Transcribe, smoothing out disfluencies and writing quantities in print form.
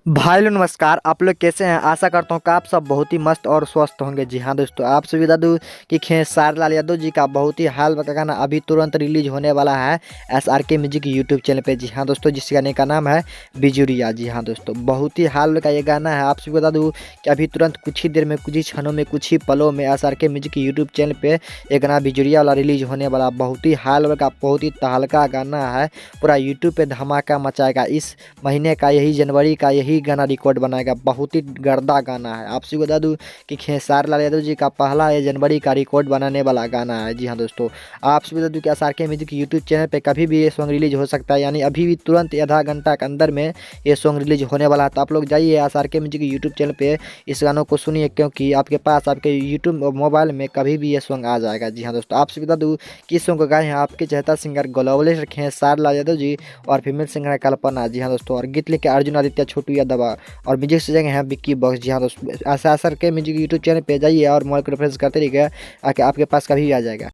भाई लोग नमस्कार। आप लोग कैसे हैं? आशा करता हूँ कि आप सब बहुत ही मस्त और स्वस्थ होंगे। जी हाँ दोस्तों, आप सभी बता दूं कि खेसारी लाल यादव जी का बहुत ही हाल का गाना अभी तुरंत रिलीज होने वाला है SRK म्यूजिक यूट्यूब चैनल पे। जी हाँ दोस्तों, जिस गाने का नाम है बिजुरिया। जी हाँ दोस्तों, बहुत ही हाल का ये गाना है। आप सभी बता दूँ कि अभी तुरंत कुछ ही देर में, कुछ ही क्षणों में, कुछ ही पलों में SRK म्यूजिक यूट्यूब चैनल पे ये गाना बिजुरिया वाला रिलीज होने वाला। बहुत ही हाल का, बहुत ही तहलका गाना है। पूरा यूट्यूब पे धमाका मचाएगा। इस महीने का, यही जनवरी का यही गाना रिकॉर्ड बनाएगा। बहुत ही गर्दा गाना है। आपसे बता दूं कि खेसारी लाल यादव जी का पहला ये जनवरी का रिकॉर्ड बनाने वाला गाना है। जी हाँ दोस्तों, आपसे बता दूं कि SRK म्यूजिक यूट्यूब चैनल पे कभी भी ये सॉन्ग रिलीज हो सकता है, यानी अभी भी तुरंत आधा घंटा के अंदर में ये सॉन्ग रिलीज होने वाला है। तो आप लोग जाइए SRK म्यूजिक यूट्यूब चैनल पे, इस गानों को सुनिए, क्योंकि आपके पास, आपके यूट्यूब मोबाइल में कभी भी ये सॉन्ग आ जाएगा। जी हाँ दोस्तों, आपसे बता दूं कि इस सॉन्ग को गाए हैं आपके चहेता सिंगर ग्लोबल खेसारी लाल यादव जी और फीमेल सिंगर है कल्पना। जी हाँ दोस्तों, और गीत लिखे अर्जुन आदित्य छोटू यादव और म्यूजिक से जगह है विक्की बॉक्स। जी हाँ दोस्तों, SRK म्यूजिक यूट्यूब चैनल पे जाइए और मोबाइल को रेफरेंस करते रहिएगा, आके आपके पास कभी भी आ जाएगा।